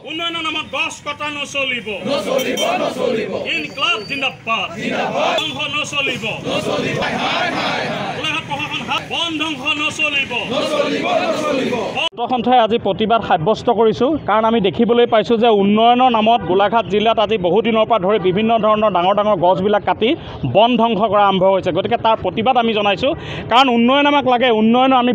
উন্নয়নৰ নামত গছ কটা নচলিব ইনকলাব জিন্দাবাদ ধ্বংস নচলিব বন ধ্বংস নচলিব সন্থাই আজি প্ৰতিবাদ সাব্যস্ত কৰিছোঁ কাৰণ আমি দেখিবলৈ পাইছোঁ যে উন্নয়নৰ নামত গোলাঘাট জিলাত আজি বহু দিনৰ পৰা ধৰি বিভিন্ন ধৰণৰ ডাঙৰ ডাঙৰ গছবিলাক কাটি বন ধ্বংস কৰা আৰম্ভ হৈছে গতিকে তাৰ প্ৰতিবাদ আমি জনাইছোঁ কাৰণ উন্নয়ন আমাক লাগে উন্নয়নৰ আমি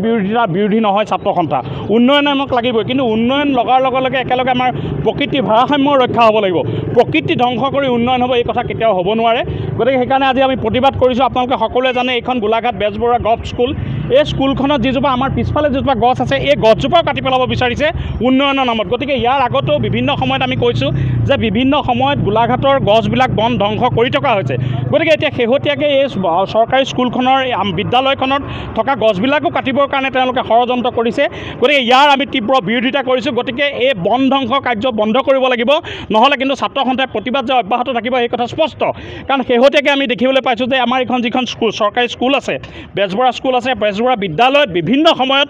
বিৰোধী নহয় ছাত্ৰ সন্থা উন্নয়ন আমাক লাগিবই কিন্তু উন্নয়ন লগাৰ লগে লগে একেলগে আমাৰ প্ৰকৃতিৰ ভাৰসাম্য ৰক্ষা হ'ব লাগিব প্ৰকৃতি ধ্বংস কৰি উন্নয়ন হ'ব এই কথা কেতিয়াও হ'ব নোৱাৰে গতিকে সেইকাৰণে আজি আমি প্ৰতিবাদ কৰিছোঁ আপোনালোকে সকলোৱে জানে এইখন গোলাঘাট বেজবৰুৱা গভ স্কুল এই স্কুলখনত যিজোপা আমাৰ পিছফালে যিজোপা গছ আছে এই গছজোপাও কাটি পেলাব বিচাৰিছে উন্নয়নৰ নামত গতিকে ইয়াৰ আগতেও বিভিন্ন সময়ত আমি কৈছোঁ যে বিভিন্ন সময়ত গোলাঘাটৰ গছবিলাক বন ধ্বংস কৰি থকা হৈছে গতিকে এতিয়া শেহতীয়াকৈ এই চৰকাৰী স্কুলখনৰ বিদ্যালয়খনত থকা গছবিলাকো কাটিবৰ কাৰণে তেওঁলোকে ষড়যন্ত্ৰ কৰিছে গতিকে ইয়াৰ আমি তীব্ৰ বিৰোধিতা কৰিছোঁ গতিকে এই বন ধ্বংস কাৰ্য বন্ধ কৰিব লাগিব নহ'লে কিন্তু ছাত্ৰ সন্থাই প্ৰতিবাদ যে অব্যাহত থাকিব এই কথা স্পষ্ট কাৰণ শেহতীয়াকৈ আমি দেখিবলৈ পাইছোঁ যে আমাৰ এইখন যিখন স্কুল চৰকাৰী স্কুল আছে বেজবৰুৱা স্কুল আছে বেজবৰুৱা বিদ্যালয়ত বিভিন্ন সময়ত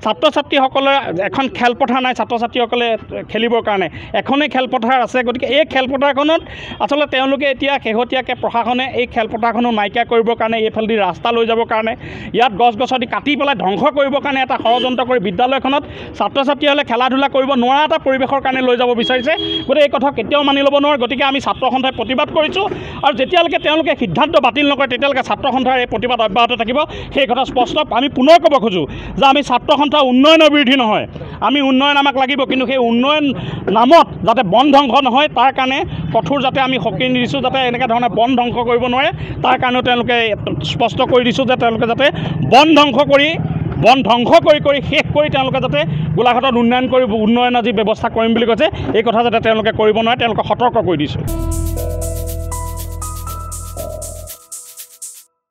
ছাত্ৰ ছাত্ৰীসকলৰ এখন খেলপথাৰ নাই ছাত্ৰ ছাত্ৰীসকলে খেলিবৰ কাৰণে এখনেই খেলপথাৰ আছে গতিকে এই খেলপথাৰখনত আচলতে তেওঁলোকে এতিয়া শেহতীয়াকৈ প্ৰশাসনে এই খেলপথাৰখনো নাইকিয়া কৰিবৰ কাৰণে এইফালেদি ৰাস্তা লৈ যাবৰ কাৰণে ইয়াত গছ গছনি কাটি পেলাই ধ্বংস কৰিবৰ কাৰণে এটা ষড়যন্ত্ৰ কৰি বিদ্যালয়খনত ছাত্ৰ ছাত্ৰীসকলে খেলা ধূলা কৰিব নোৱাৰা এটা পৰিৱেশৰ কাৰণে লৈ যাব বিচাৰিছে গতিকে এই কথা কেতিয়াও মানি ল'ব নোৱাৰে গতিকে আমি ছাত্ৰ সন্থাই প্ৰতিবাদ কৰিছোঁ আৰু যেতিয়ালৈকে তেওঁলোকে সিদ্ধান্ত বাতিল নকৰে তেতিয়ালৈকে ছাত্ৰ সন্থাৰ এই প্ৰতিবাদ অব্যাহত থাকিব সেই কথা স্পষ্ট আমি পুনৰ ক'ব খোজোঁ যে আমি ছাত্ৰ সন্থা উন্নয়নৰ বিৰোধী নহয় আমি উন্নয়ন আমাক লাগিব কিন্তু সেই উন্নয়ন নামত যাতে বন ধ্বংস নহয় তাৰ কাৰণে কঠোৰ যাতে আমি সকিন দিছোঁ যাতে এনেকুৱা ধৰণে বন ধ্বংস কৰিব নোৱাৰে তাৰ কাৰণেও তেওঁলোকে স্পষ্ট কৰি দিছোঁ যে তেওঁলোকে যাতে বন ধ্বংস কৰি শেষ কৰি তেওঁলোকে যাতে গোলাঘাটত উন্নয়ন আজি ব্যৱস্থা কৰিম বুলি কৈছে এই কথা যাতে তেওঁলোকে কৰিব নোৱাৰে তেওঁলোকক সতৰ্ক কৰি দিছোঁ।